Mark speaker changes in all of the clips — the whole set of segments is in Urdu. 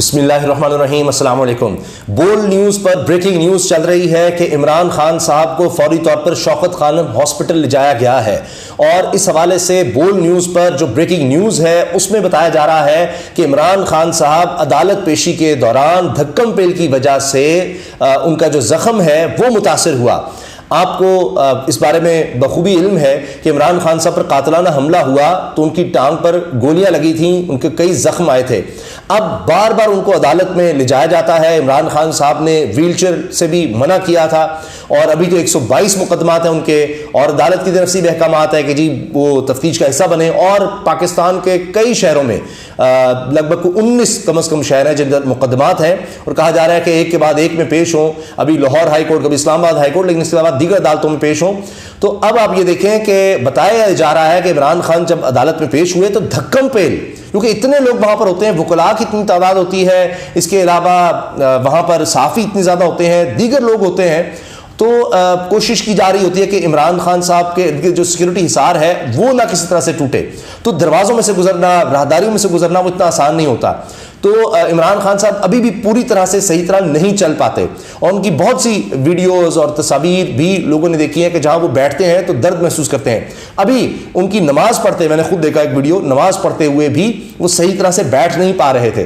Speaker 1: بسم اللہ الرحمن الرحیم، السلام علیکم۔ بولڈ نیوز پر بریکنگ نیوز چل رہی ہے کہ عمران خان صاحب کو فوری طور پر شوکت خانم ہاسپٹل لے جایا گیا ہے، اور اس حوالے سے بولڈ نیوز پر جو بریکنگ نیوز ہے اس میں بتایا جا رہا ہے کہ عمران خان صاحب عدالت پیشی کے دوران دھکم پیل کی وجہ سے ان کا جو زخم ہے وہ متاثر ہوا۔ آپ کو اس بارے میں بخوبی علم ہے کہ عمران خان صاحب پر قاتلانہ حملہ ہوا تو ان کی ٹانگ پر گولیاں لگی تھیں، ان کے کئی زخم آئے تھے۔ اب بار بار ان کو عدالت میں لے جایا جاتا ہے۔ عمران خان صاحب نے ویل چیئر سے بھی منع کیا تھا، اور ابھی تو 122 مقدمات ہیں ان کے، اور عدالت کی طرف سے بھی احکامات ہے کہ جی وہ تفتیش کا حصہ بنے، اور پاکستان کے کئی شہروں میں لگ بھگ 19 کم از کم شہر ہیں جن پر مقدمات ہیں، اور کہا جا رہا ہے کہ ایک کے بعد ایک میں پیش ہوں، ابھی لاہور ہائی کورٹ، کبھی اسلام آباد ہائی کورٹ، لیکن اس کے بعد دیگر عدالتوں میں پیش ہوں۔ تو اب آپ یہ دیکھیں کہ بتایا جا رہا ہے کہ عمران خان جب عدالت میں پیش ہوئے تو دھکم پیل، کیونکہ اتنے لوگ وہاں پر ہوتے ہیں، وکلاء کی اتنی تعداد ہوتی ہے، اس کے علاوہ وہاں پر صحافی اتنے زیادہ ہوتے ہیں، دیگر لوگ ہوتے ہیں، تو کوشش کی جا رہی ہوتی ہے کہ عمران خان صاحب کے جو سیکیورٹی حصار ہے وہ نہ کسی طرح سے ٹوٹے۔ تو دروازوں میں سے گزرنا، راہداریوں میں سے گزرنا وہ اتنا آسان نہیں ہوتا۔ تو عمران خان صاحب ابھی بھی پوری طرح سے صحیح طرح نہیں چل پاتے، اور ان کی بہت سی ویڈیوز اور تصاویر بھی لوگوں نے دیکھی ہیں کہ جہاں وہ بیٹھتے ہیں تو درد محسوس کرتے ہیں۔ ابھی ان کی نماز پڑھتے، میں نے خود دیکھا ایک ویڈیو، نماز پڑھتے ہوئے بھی وہ صحیح طرح سے بیٹھ نہیں پا رہے تھے،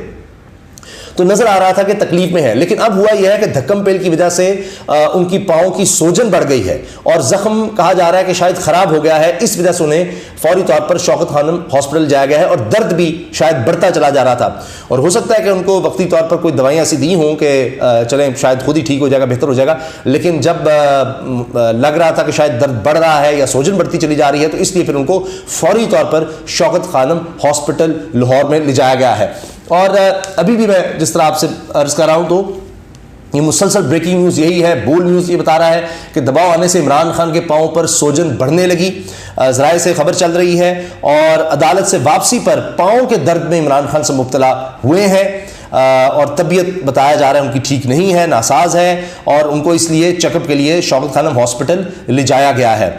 Speaker 1: تو نظر آ رہا تھا کہ تکلیف میں ہے۔ لیکن اب ہوا یہ ہے کہ دھکم پیل کی وجہ سے ان کی پاؤں کی سوجن بڑھ گئی ہے، اور زخم کہا جا رہا ہے کہ شاید خراب ہو گیا ہے، اس وجہ سے انہیں فوری طور پر شوکت خانم ہاسپٹل جایا گیا ہے، اور درد بھی شاید بڑھتا چلا جا رہا تھا، اور ہو سکتا ہے کہ ان کو وقتی طور پر کوئی دوائیاں ایسی دی ہوں کہ چلیں شاید خود ہی ٹھیک ہو جائے گا، بہتر ہو جائے گا، لیکن جب لگ رہا تھا کہ شاید درد بڑھ رہا ہے یا سوجن بڑھتی چلی جا رہی ہے، تو اس لیے پھر ان کو فوری طور پر شوکت خانم ہاسپٹل لاہور میں لے جایا گیا ہے۔ اور ابھی بھی میں جس طرح آپ سے عرض کر رہا ہوں، تو یہ مسلسل بریکنگ نیوز یہی ہے، بولڈ نیوز یہ بتا رہا ہے کہ دباؤ آنے سے عمران خان کے پاؤں پر سوجن بڑھنے لگی، ذرائع سے خبر چل رہی ہے، اور عدالت سے واپسی پر پاؤں کے درد میں عمران خان سے مبتلا ہوئے ہیں، اور طبیعت بتایا جا رہا ہے ان کی ٹھیک نہیں ہے، ناساز ہے، اور ان کو اس لیے چیک اپ کے لیے شوکت خانم ہاسپٹل لے جایا گیا ہے۔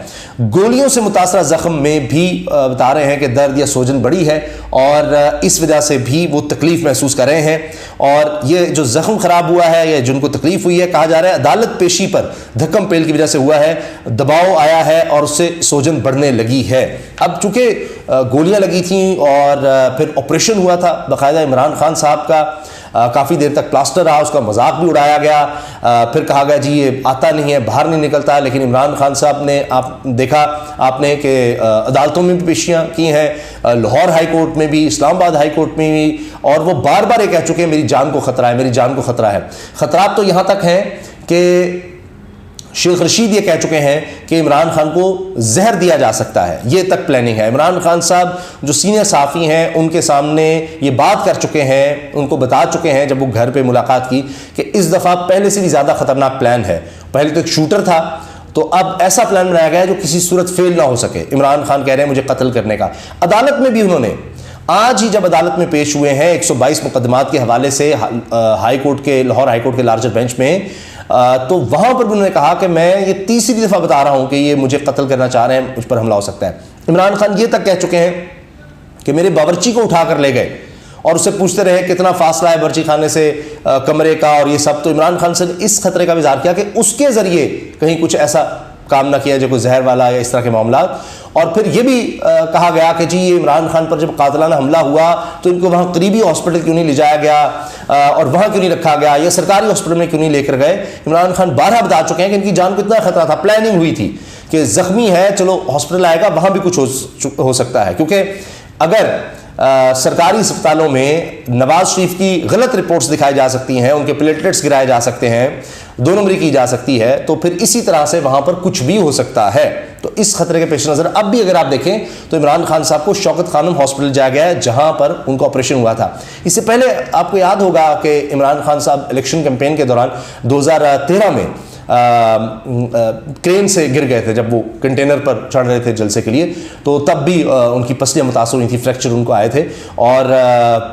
Speaker 1: گولیوں سے متاثرہ زخم میں بھی بتا رہے ہیں کہ درد یا سوجن بڑی ہے، اور اس وجہ سے بھی وہ تکلیف محسوس کر رہے ہیں، اور یہ جو زخم خراب ہوا ہے یا جن کو تکلیف ہوئی ہے، کہا جا رہا ہے عدالت پیشی پر دھکم پیل کی وجہ سے ہوا ہے، دباؤ آیا ہے اور اس سے سوجن بڑھنے لگی ہے۔ اب چونکہ گولیاں لگی تھیں اور پھر آپریشن ہوا تھا باقاعدہ عمران خان صاحب کا، کافی دیر تک پلاسٹر رہا، اس کا مذاق بھی اڑایا گیا، پھر کہا گیا جی یہ آتا نہیں ہے، باہر نہیں نکلتا، لیکن عمران خان صاحب نے دیکھا آپ نے کہ عدالتوں میں بھی پیشیاں کی ہیں، لاہور ہائی کورٹ میں بھی، اسلام آباد ہائی کورٹ میں بھی، اور وہ بار بار یہ کہہ چکے ہیں میری جان کو خطرہ ہے، میری جان کو خطرہ ہے۔ خطرات تو یہاں تک ہیں کہ شیخ رشید یہ کہہ چکے ہیں کہ عمران خان کو زہر دیا جا سکتا ہے، یہ تک پلاننگ ہے۔ عمران خان صاحب جو سینئر صحافی ہیں ان کے سامنے یہ بات کر چکے ہیں، ان کو بتا چکے ہیں جب وہ گھر پہ ملاقات کی کہ اس دفعہ پہلے سے بھی زیادہ خطرناک پلان ہے۔ پہلے تو ایک شوٹر تھا، تو اب ایسا پلان بنایا گیا ہے جو کسی صورت فیل نہ ہو سکے۔ عمران خان کہہ رہے ہیں مجھے قتل کرنے کا۔ عدالت میں بھی انہوں نے آج ہی جب عدالت میں پیش ہوئے ہیں 122 مقدمات کے حوالے سے ہائی کورٹ کے، لاہور ہائی کورٹ کے لارجر بینچ میں، تو وہاں پر بھی انہوں نے کہا کہ میں یہ تیسری دفعہ بتا رہا ہوں کہ یہ مجھے قتل کرنا چاہ رہے ہیں، مجھ پر حملہ ہو سکتا ہے۔ عمران خان یہ تک کہہ چکے ہیں کہ میرے باورچی کو اٹھا کر لے گئے، اور اسے پوچھتے رہے کتنا فاصلہ ہے باورچی خانے سے کمرے کا، اور یہ سب۔ تو عمران خان سے اس خطرے کا بھی اظہار کیا کہ اس کے ذریعے کہیں کچھ ایسا کام نہ کیا جو کوئی زہر والا یا اس طرح کے معاملات۔ اور پھر یہ بھی کہا گیا کہ جی یہ عمران خان پر جب قاتلانہ حملہ ہوا تو ان کو وہاں قریبی ہاسپٹل کیوں نہیں لے جایا گیا، اور وہاں کیوں نہیں رکھا گیا، یا سرکاری ہاسپٹل میں کیوں نہیں لے کر گئے۔ عمران خان بارہا بتا چکے ہیں کہ ان کی جان کو اتنا خطرہ تھا، پلاننگ ہوئی تھی کہ زخمی ہے چلو ہاسپٹل آئے گا، وہاں بھی کچھ ہو سکتا ہے، کیونکہ اگر سرکاری اسپتالوں میں نواز شریف کی غلط رپورٹس دکھائی جا سکتی ہیں، ان کے پلیٹلیٹس گرائے جا سکتے ہیں، 2 نمبری کی جا سکتی ہے، تو پھر اسی طرح سے وہاں پر کچھ بھی ہو سکتا ہے۔ تو اس خطرے کے پیش نظر اب بھی اگر آپ دیکھیں تو عمران خان صاحب کو شوکت خانم ہاسپٹل جایا گیا ہے، جہاں پر ان کو آپریشن ہوا تھا۔ اس سے پہلے آپ کو یاد ہوگا کہ عمران خان صاحب الیکشن کیمپین کے دوران 2013 میں کرین سے گر گئے تھے جب وہ کنٹینر پر چڑھ رہے تھے جلسے کے لیے، تو تب بھی ان کی پسلیاں متاثر ہوئی تھی، فریکچر ان کو آئے تھے، اور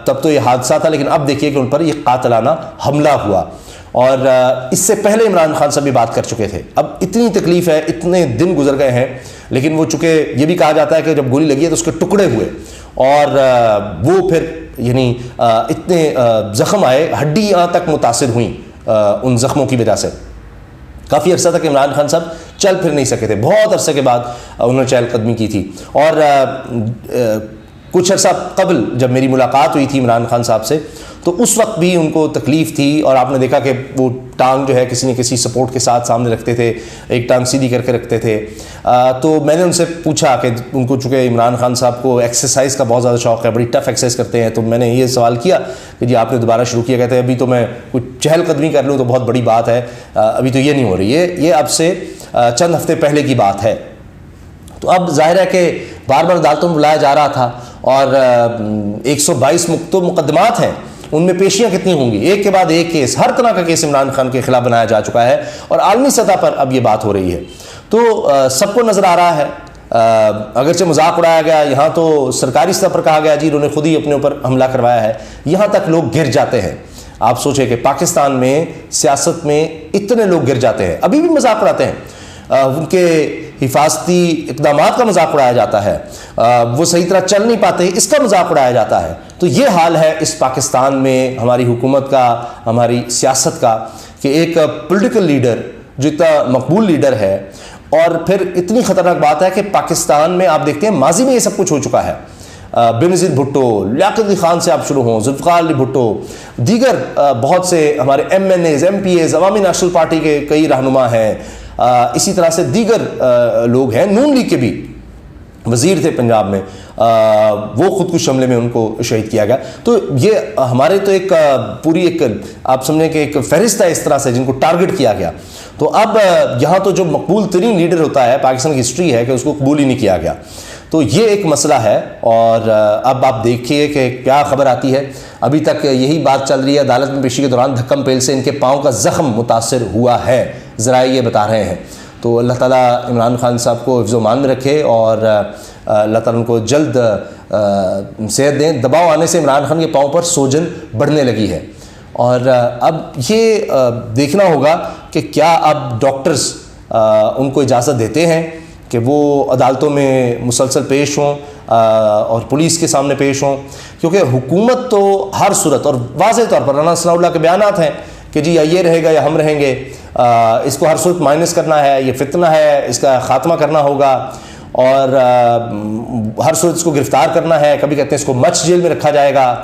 Speaker 1: تب تو یہ حادثہ تھا، لیکن اب دیکھیے کہ ان پر یہ قاتلانہ حملہ ہوا۔ اور اس سے پہلے عمران خان صاحب بھی بات کر چکے تھے۔ اب اتنی تکلیف ہے، اتنے دن گزر گئے ہیں، لیکن وہ چونکہ یہ بھی کہا جاتا ہے کہ جب گولی لگی ہے تو اس کے ٹکڑے ہوئے، اور وہ پھر یعنی اتنے زخم آئے, ہڈیاں تک متاثر ہوئیں ان زخموں کی وجہ سے. کافی عرصہ تک عمران خان صاحب چل پھر نہیں سکے تھے, بہت عرصے کے بعد انہوں نے چہل قدمی کی تھی. اور کچھ عرصہ قبل جب میری ملاقات ہوئی تھی عمران خان صاحب سے, تو اس وقت بھی ان کو تکلیف تھی, اور آپ نے دیکھا کہ وہ ٹانگ جو ہے کسی نہ کسی سپورٹ کے ساتھ سامنے رکھتے تھے, ایک ٹانگ سیدھی کر کے رکھتے تھے. تو میں نے ان سے پوچھا کہ ان کو چونکہ عمران خان صاحب کو ایکسرسائز کا بہت زیادہ شوق ہے, بڑی ٹف ایکسرسائز کرتے ہیں, تو میں نے یہ سوال کیا کہ جی آپ نے دوبارہ شروع کیا. کہتے ہیں ابھی تو میں کچھ چہل قدمی کر لوں تو بہت بڑی بات ہے, ابھی تو یہ نہیں ہو رہی ہے, یہ اب سے چند ہفتے پہلے کی بات ہے. تو اب ظاہر ہے کہ بار بار عدالتوں میں بلایا جا رہا تھا, اور 122 مقدمات ہیں, ان میں پیشیاں کتنی ہوں گی, ایک کے بعد ایک کیس, ہر طرح کا کیس عمران خان کے خلاف بنایا جا چکا ہے, اور عالمی سطح پر اب یہ بات ہو رہی ہے. تو سب کو نظر آ رہا ہے, اگرچہ مذاق اڑایا گیا, یہاں تو سرکاری سطح پر کہا گیا جی انہوں نے خود ہی اپنے اوپر حملہ کروایا ہے, یہاں تک لوگ گر جاتے ہیں. آپ سوچیں کہ پاکستان میں سیاست میں اتنے لوگ گر جاتے ہیں, ابھی بھی مذاق اڑاتے ہیں, ان کے حفاظتی اقدامات کا مذاق اڑایا جاتا ہے, وہ صحیح طرح چل نہیں پاتے اس کا مذاق اڑایا جاتا ہے. تو یہ حال ہے اس پاکستان میں ہماری حکومت کا, ہماری سیاست کا, کہ ایک پولیٹیکل لیڈر جو اتنا مقبول لیڈر ہے, اور پھر اتنی خطرناک بات ہے کہ پاکستان میں آپ دیکھتے ہیں ماضی میں یہ سب کچھ ہو چکا ہے. بینظیر بھٹو, لیاقت علی خان سے آپ شروع ہوں, ذوالفقار علی بھٹو, دیگر بہت سے ہمارے M N As, M P As, Awami National Party کے کئی رہنما ہیں, اسی طرح سے دیگر لوگ ہیں, نون لیگ کے بھی وزیر تھے پنجاب میں, وہ خودکش حملے میں ان کو شہید کیا گیا. تو یہ ہمارے تو ایک پوری ایک آپ سمجھیں کہ ایک فہرست ہے اس طرح سے جن کو ٹارگٹ کیا گیا. تو اب یہاں تو جو مقبول ترین لیڈر ہوتا ہے, پاکستان کی ہسٹری ہے کہ اس کو قبول ہی نہیں کیا گیا. تو یہ ایک مسئلہ ہے, اور اب آپ دیکھیے کہ کیا خبر آتی ہے. ابھی تک یہی بات چل رہی ہے, عدالت میں پیشی کے دوران دھکم پیل سے ان کے پاؤں کا زخم متاثر ہوا ہے, ذرائع یہ بتا رہے ہیں. تو اللہ تعالیٰ عمران خان صاحب کو حفظ و امان میں رکھے, اور اللہ تعالیٰ ان کو جلد صحت دیں. دباؤ آنے سے عمران خان کے پاؤں پر سوجن بڑھنے لگی ہے, اور اب یہ دیکھنا ہوگا کہ کیا اب ڈاکٹرز ان کو اجازت دیتے ہیں کہ وہ عدالتوں میں مسلسل پیش ہوں اور پولیس کے سامنے پیش ہوں. کیونکہ حکومت تو ہر صورت, اور واضح طور پر رانا ثناء اللہ کے بیانات ہیں کہ جی یا یہ رہے گا یا ہم رہیں گے, اس کو ہر صورت مائنس کرنا ہے, یہ فتنہ ہے, اس کا خاتمہ کرنا ہوگا, اور ہر صورت اس کو گرفتار کرنا ہے. کبھی کہتے ہیں اس کو مچ جیل میں رکھا جائے گا,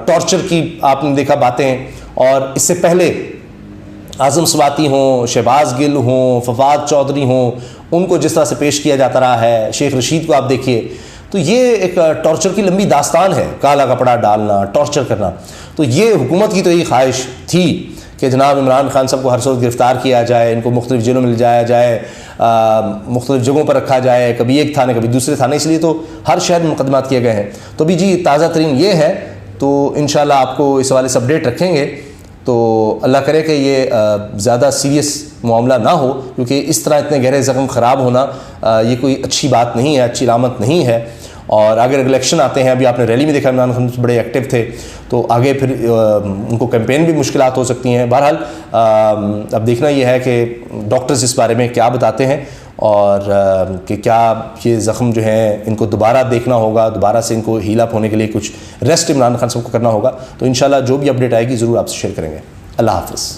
Speaker 1: ٹارچر کی آپ نے دیکھا باتیں. اور اس سے پہلے اعظم سواتی ہوں, شہباز گل ہوں, فواد چودھری ہوں, ان کو جس طرح سے پیش کیا جاتا رہا ہے, شیخ رشید کو آپ دیکھیے, تو یہ ایک ٹارچر کی لمبی داستان ہے, کالا کپڑا ڈالنا, ٹارچر کرنا. تو یہ حکومت کی تو یہ خواہش تھی کہ جناب عمران خان صاحب کو ہر صورت گرفتار کیا جائے, ان کو مختلف جیلوں میں لے جایا جائے, مختلف جگہوں پر رکھا جائے, کبھی ایک تھانے کبھی دوسرے تھانے, اس لیے تو ہر شہر میں مقدمات کیے گئے ہیں. تو بھی جی تازہ ترین یہ ہے, تو انشاءاللہ آپ کو اس حوالے سے اپڈیٹ رکھیں گے. تو اللہ کرے کہ یہ زیادہ سیریس معاملہ نہ ہو, کیونکہ اس طرح اتنے گہرے زخم خراب ہونا یہ کوئی اچھی بات نہیں ہے, اچھی علامت نہیں ہے. اور اگر الیکشن آتے ہیں, ابھی آپ نے ریلی میں دیکھا عمران خان بڑے ایکٹیو تھے, تو آگے پھر ان کو کیمپین بھی مشکلات ہو سکتی ہیں. بہرحال اب دیکھنا یہ ہے کہ ڈاکٹرز اس بارے میں کیا بتاتے ہیں, اور کہ کیا یہ زخم جو ہیں ان کو دوبارہ دیکھنا ہوگا, دوبارہ سے ان کو ہیل اپ ہونے کے لیے کچھ ریسٹ عمران خان صاحب کو کرنا ہوگا. تو انشاءاللہ جو بھی اپڈیٹ آئے گی ضرور آپ سے شیئر کریں گے. اللہ حافظ.